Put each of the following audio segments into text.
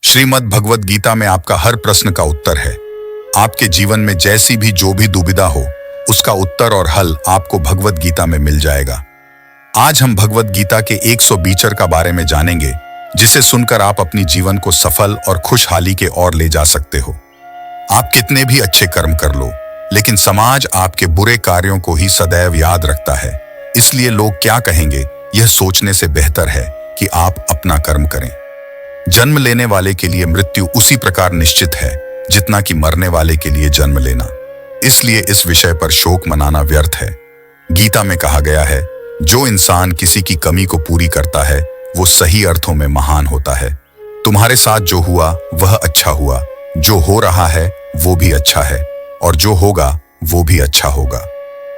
श्रीमद् भगवत गीता में आपका हर प्रश्न का उत्तर है। आपके जीवन में जैसी भी जो भी दुविधा हो, उसका उत्तर और हल आपको भगवत गीता में मिल जाएगा। आज हम भगवत गीता के 100 बीचर का बारे में जानेंगे, जिसे सुनकर आप अपनी जीवन को सफल और खुशहाली के ओर ले जा सकते हो। आप कितने भी अच्छे कर्म कर लो, लेकिन समाज आपके बुरे कार्यों को ही सदैव याद रखता है। इसलिए लोग क्या कहेंगे, यह सोचने से बेहतर है कि आप अपना कर्म करें। जन्म लेने वाले के लिए मृत्यु उसी प्रकार निश्चित है जितना कि मरने वाले के लिए जन्म लेना। इसलिए इस विषय पर शोक मनाना व्यर्थ है। गीता में कहा गया है, जो इंसान किसी की कमी को पूरी करता है वो सही अर्थों में महान होता है। तुम्हारे साथ जो हुआ वह अच्छा हुआ, जो हो रहा है वो भी अच्छा है, और जो होगा वो भी अच्छा होगा।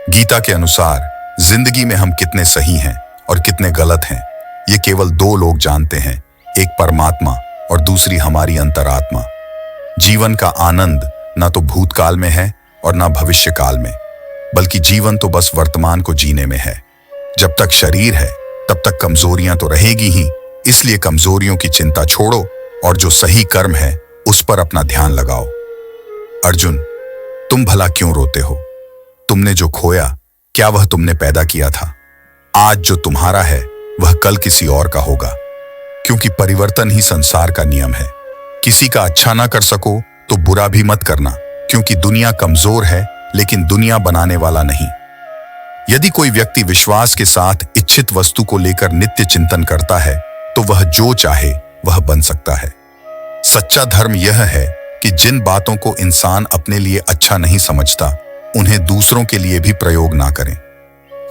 गीता के अनुसार जिंदगी में हम कितने सही हैं और कितने गलत हैं, ये केवल दो लोग जानते हैं, एक परमात्मा और दूसरी हमारी अंतरात्मा। जीवन का आनंद ना तो भूतकाल में है और ना भविष्य काल में, बल्कि जीवन तो बस वर्तमान को जीने में है। जब तक शरीर है तब तक कमजोरियां तो रहेगी ही, इसलिए कमजोरियों की चिंता छोड़ो और जो सही कर्म है उस पर अपना ध्यान लगाओ। अर्जुन, तुम भला क्यों रोते हो? तुमने जो खोया, क्या वह तुमने पैदा किया था? आज जो तुम्हारा है वह कल किसी और का होगा, क्योंकि परिवर्तन ही संसार का नियम है। किसी का अच्छा ना कर सको तो बुरा भी मत करना, क्योंकि दुनिया कमजोर है लेकिन दुनिया बनाने वाला नहीं। यदि कोई व्यक्ति विश्वास के साथ इच्छित वस्तु को लेकर नित्य चिंतन करता है तो वह जो चाहे वह बन सकता है। सच्चा धर्म यह है कि जिन बातों को इंसान अपने लिए अच्छा नहीं समझता, उन्हें दूसरों के लिए भी प्रयोग ना करें।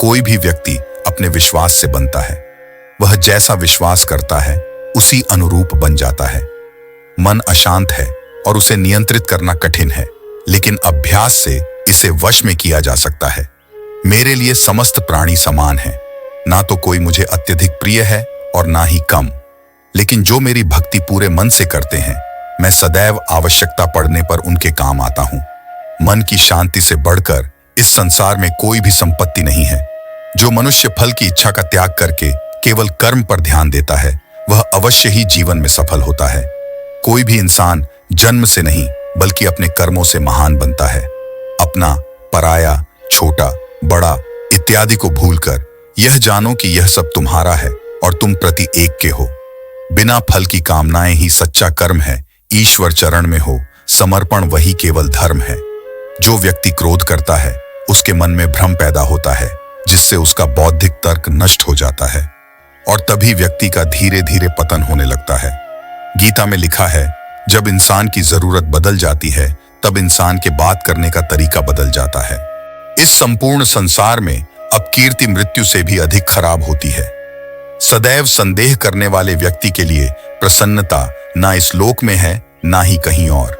कोई भी व्यक्ति अपने विश्वास से बनता है। वह जैसा विश्वास करता है उसी अनुरूप बन जाता है। मन अशांत है और उसे नियंत्रित करना कठिन है, लेकिन अभ्यास से इसे वश में किया जा सकता है। मेरे लिए समस्त प्राणी समान हैं, ना तो कोई मुझे अत्यधिक प्रिय है और ना ही कम, लेकिन जो मेरी भक्ति पूरे मन से करते हैं, मैं सदैव आवश्यकता पड़ने पर उनके काम आता हूं। मन की शांति से बढ़कर इस संसार में कोई भी संपत्ति नहीं है। जो मनुष्य फल की इच्छा का त्याग करके केवल कर्म पर ध्यान देता है, वह अवश्य ही जीवन में सफल होता है। कोई भी इंसान जन्म से नहीं बल्कि अपने कर्मों से महान बनता है। अपना, पराया, छोटा, बड़ा इत्यादि को भूलकर यह जानो कि यह सब तुम्हारा है और तुम प्रति एक के हो। बिना फल की कामनाएं ही सच्चा कर्म है। ईश्वर चरण में हो समर्पण, वही केवल धर्म है। जो व्यक्ति क्रोध करता है उसके मन में भ्रम पैदा होता है, जिससे उसका बौद्धिक तर्क नष्ट हो जाता है और तभी व्यक्ति का धीरे धीरे पतन होने लगता है। गीता में लिखा है, जब इंसान की जरूरत बदल जाती है तब इंसान के बात करने का तरीका बदल जाता है। इस संपूर्ण संसार में अब कीर्ति मृत्यु से भी अधिक खराब होती है। सदैव संदेह करने वाले व्यक्ति के लिए प्रसन्नता ना इस लोक में है ना ही कहीं और।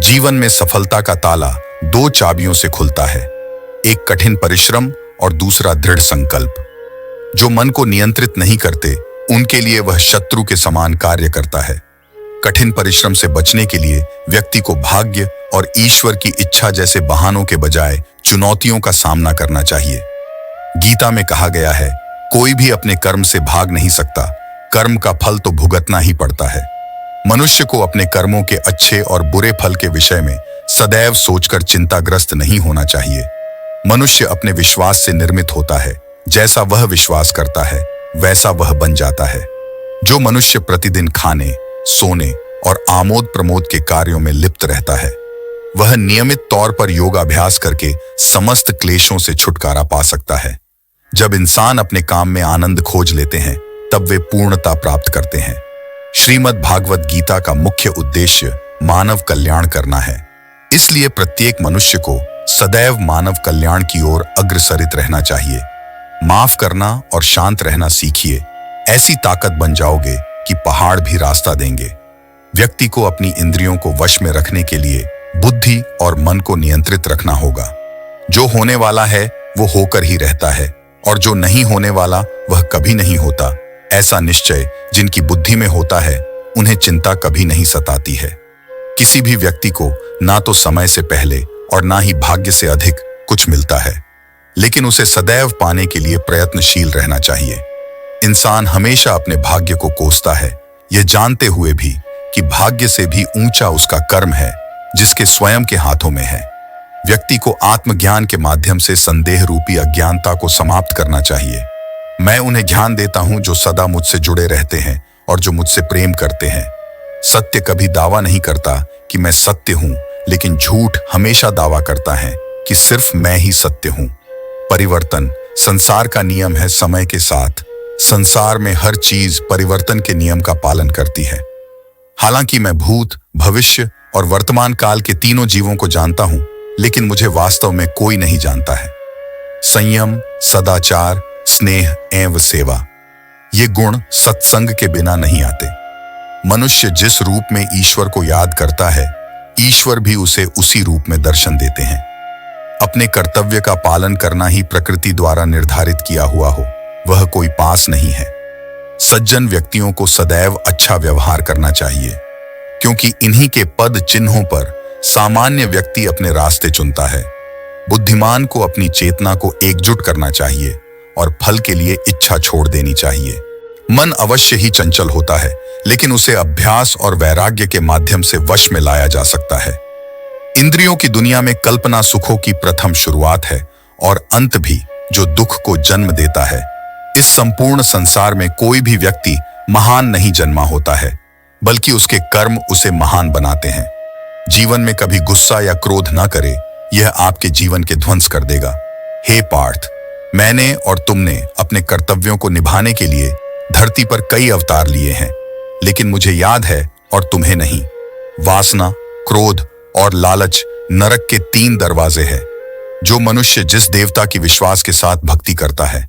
जीवन में सफलता का ताला दो चाबियों से खुलता है, एक कठिन परिश्रम और दूसरा दृढ़ संकल्प। जो मन को नियंत्रित नहीं करते, उनके लिए वह शत्रु के समान कार्य करता है। कठिन परिश्रम से बचने के लिए व्यक्ति को भाग्य और ईश्वर की इच्छा जैसे बहानों के बजाय चुनौतियों का सामना करना चाहिए। गीता में कहा गया है, कोई भी अपने कर्म से भाग नहीं सकता, कर्म का फल तो भुगतना ही पड़ता है। मनुष्य को अपने कर्मों के अच्छे और बुरे फल के विषय में सदैव सोचकर चिंताग्रस्त नहीं होना चाहिए। मनुष्य अपने विश्वास से निर्मित होता है। जैसा वह विश्वास करता है वैसा वह बन जाता है। जो मनुष्य प्रतिदिन खाने, सोने और आमोद प्रमोद के कार्यों में लिप्त रहता है, वह नियमित तौर पर योगाभ्यास करके समस्त क्लेशों से छुटकारा पा सकता है। जब इंसान अपने काम में आनंद खोज लेते हैं, तब वे पूर्णता प्राप्त करते हैं। श्रीमद् भागवत गीता का मुख्य उद्देश्य मानव कल्याण करना है। इसलिए प्रत्येक मनुष्य को सदैव मानव कल्याण की ओर अग्रसरित रहना चाहिए। माफ करना और शांत रहना सीखिए। ऐसी ताकत बन जाओगे कि पहाड़ भी रास्ता देंगे। व्यक्ति को अपनी इंद्रियों को वश में रखने के लिए बुद्धि और मन को नियंत्रित रखना होगा। जो होने वाला है वो होकर ही रहता है, और जो नहीं होने वाला वह कभी नहीं होता। ऐसा निश्चय जिनकी बुद्धि में होता है, उन्हें चिंता कभी नहीं सताती है। किसी भी व्यक्ति को ना तो समय से पहले और ना ही भाग्य से अधिक कुछ मिलता है, लेकिन उसे सदैव पाने के लिए प्रयत्नशील रहना चाहिए। इंसान हमेशा अपने भाग्य को कोसता है, यह जानते हुए भी कि भाग्य से भी ऊंचा उसका कर्म है जिसके स्वयं के हाथों में है। व्यक्ति को आत्मज्ञान के माध्यम से संदेह रूपी अज्ञानता को समाप्त करना चाहिए। मैं उन्हें ज्ञान देता हूं जो सदा मुझसे जुड़े रहते हैं और जो मुझसे प्रेम करते हैं। सत्य कभी दावा नहीं करता कि मैं सत्य हूं, लेकिन झूठ हमेशा दावा करता है कि सिर्फ मैं ही सत्य हूं। परिवर्तन संसार का नियम है। समय के साथ संसार में हर चीज परिवर्तन के नियम का पालन करती है। हालांकि मैं भूत, भविष्य और वर्तमान काल के तीनों जीवों को जानता हूं, लेकिन मुझे वास्तव में कोई नहीं जानता है। संयम, सदाचार, स्नेह एवं सेवा, ये गुण सत्संग के बिना नहीं आते। मनुष्य जिस रूप में ईश्वर को याद करता है, ईश्वर भी उसे उसी रूप में दर्शन देते हैं। अपने कर्तव्य का पालन करना ही प्रकृति द्वारा निर्धारित किया हुआ हो, वह कोई पास नहीं है। सज्जन व्यक्तियों को सदैव अच्छा व्यवहार करना चाहिए, क्योंकि इन्हीं के पद चिन्हों पर सामान्य व्यक्ति अपने रास्ते चुनता है। बुद्धिमान को अपनी चेतना को एकजुट करना चाहिए और फल के लिए इच्छा छोड़ देनी चाहिए। मन अवश्य ही चंचल होता है, लेकिन उसे अभ्यास और वैराग्य के माध्यम से वश में लाया जा सकता है। इंद्रियों की दुनिया में कल्पना सुखों की प्रथम शुरुआत है और अंत भी, जो दुख को जन्म देता है। इस संपूर्ण संसार में कोई भी व्यक्ति महान नहीं जन्मा होता है, बल्कि उसके कर्म उसे महान बनाते हैं। जीवन में कभी गुस्सा या क्रोध न करे, यह आपके जीवन के ध्वंस कर देगा। हे पार्थ, मैंने और तुमने अपने कर्तव्यों को निभाने के लिए धरती पर कई अवतार लिए हैं, लेकिन मुझे याद है और तुम्हें नहीं। वासना, क्रोध और लालच नरक के 3 दरवाजे हैं। जो मनुष्य जिस देवता की विश्वास के साथ भक्ति करता है,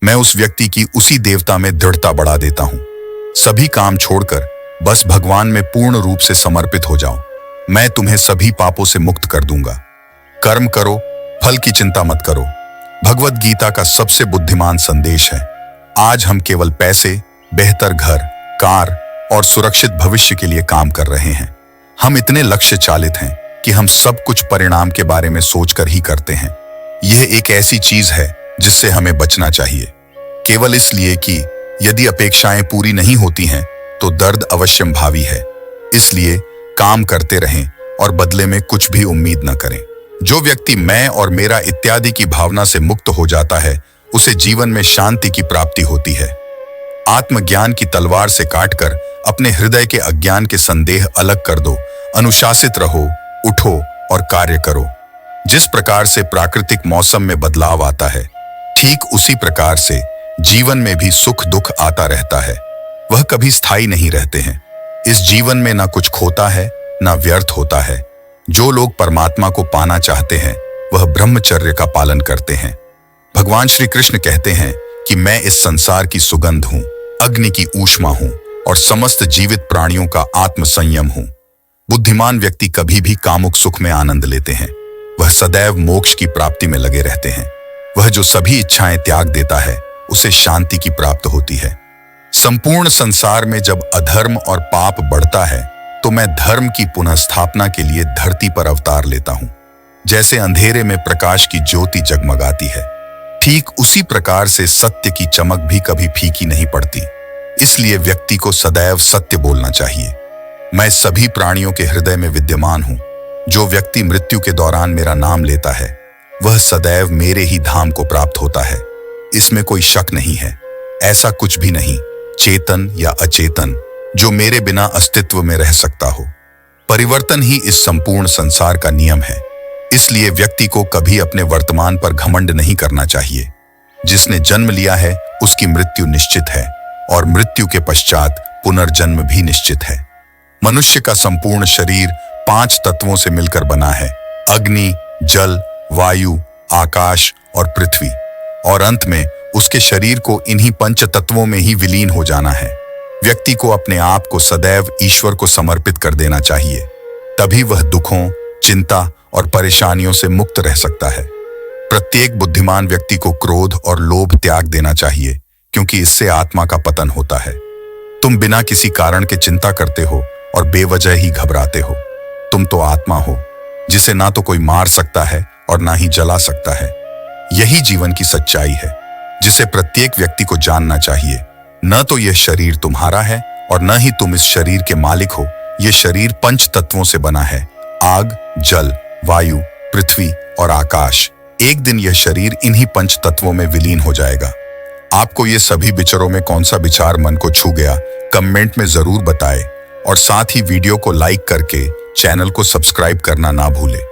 मैं उस व्यक्ति की उसी देवता में दृढ़ता बढ़ा देता हूं। सभी काम छोड़कर बस भगवान में पूर्ण रूप से समर्पित हो जाओ। मैं तुम्हें सभी पापों से मुक्त कर दूंगा। कर्म करो, फल की चिंता मत करो। भगवत गीता का सबसे बुद्धिमान संदेश है। आज हम केवल पैसे, बेहतर घर, कार और सुरक्षित भविष्य के लिए काम कर रहे हैं। हम इतने लक्ष्य चालित हैं कि हम सब कुछ परिणाम के बारे में सोचकर ही करते हैं। यह एक ऐसी चीज है जिससे हमें बचना चाहिए, केवल इसलिए कि यदि अपेक्षाएं पूरी नहीं होती हैं तो दर्द अवश्यम भावी है। इसलिए काम करते रहें और बदले में कुछ भी उम्मीद न करें। जो व्यक्ति मैं और मेरा इत्यादि की भावना से मुक्त हो जाता है, उसे जीवन में शांति की प्राप्ति होती है। आत्मज्ञान की तलवार से काटकर अपने हृदय के अज्ञान के संदेह अलग कर दो। अनुशासित रहो, उठो और कार्य करो। जिस प्रकार से प्राकृतिक मौसम में बदलाव आता है, ठीक उसी प्रकार से जीवन में भी सुख दुख आता रहता है। वह कभी स्थायी नहीं रहते हैं। इस जीवन में ना कुछ खोता है, ना व्यर्थ होता है। जो लोग परमात्मा को पाना चाहते हैं, वह ब्रह्मचर्य का पालन करते हैं। भगवान श्री कृष्ण कहते हैं कि मैं इस संसार की सुगंध हूं, अग्नि की ऊष्मा हूं और समस्त जीवित प्राणियों का आत्म संयम हूं। बुद्धिमान व्यक्ति कभी भी कामुक सुख में आनंद लेते हैं। वह सदैव मोक्ष की प्राप्ति में लगे रहते हैं। वह जो सभी इच्छाएं त्याग देता है, उसे शांति की प्राप्त होती है। संपूर्ण संसार में जब अधर्म और पाप बढ़ता है, तो मैं धर्म की पुनः स्थापना के लिए धरती पर अवतार लेता हूं। जैसे अंधेरे में प्रकाश की ज्योति जगमगाती है, ठीक उसी प्रकार से सत्य की चमक भी कभी फीकी नहीं पड़ती। इसलिए व्यक्ति को सदैव सत्य बोलना चाहिए। मैं सभी प्राणियों के हृदय में विद्यमान हूं। जो व्यक्ति मृत्यु के दौरान मेरा नाम लेता है, वह सदैव मेरे ही धाम को प्राप्त होता है। इसमें कोई शक नहीं है। ऐसा कुछ भी नहीं, चेतन या अचेतन, जो मेरे बिना अस्तित्व में रह सकता हो। परिवर्तन ही इस संपूर्ण संसार का नियम है। इसलिए व्यक्ति को कभी अपने वर्तमान पर घमंड नहीं करना चाहिए। जिसने जन्म लिया है, उसकी मृत्यु निश्चित है और मृत्यु के पश्चात पुनर्जन्म भी निश्चित है। मनुष्य का संपूर्ण शरीर 5 तत्वों से मिलकर बना है: अग्नि, जल, वायु, आकाश और पृथ्वी। और अंत में उसके शरीर को इन्हीं 5 तत्वों में ही विलीन हो जाना है। व्यक्ति को अपने आप को सदैव ईश्वर को समर्पित कर देना चाहिए। तभी वह दुखों, चिंता और परेशानियों से मुक्त रह सकता है। प्रत्येक बुद्धिमान व्यक्ति को क्रोध और लोभ त्याग देना चाहिए, क्योंकि इससे आत्मा का पतन होता है। तुम बिना किसी कारण के चिंता करते हो और बेवजह ही घबराते हो। तुम तो आत्मा हो, जिसे ना तो कोई मार सकता है और ना ही जला सकता है। यही जीवन की सच्चाई है, जिसे प्रत्येक व्यक्ति को जानना चाहिए। न तो यह शरीर तुम्हारा है और न ही तुम इस शरीर के मालिक हो, ये शरीर पंच तत्वों से बना है, आग, जल, वायु, पृथ्वी और आकाश। एक दिन यह शरीर इन्हीं पंच तत्वों में विलीन हो जाएगा। आपको ये सभी विचारों में कौन सा विचार मन को छू गया, कमेंट में जरूर बताएं और साथ ही वीडियो को लाइक करके चैनल को सब्सक्राइब करना ना भूलें।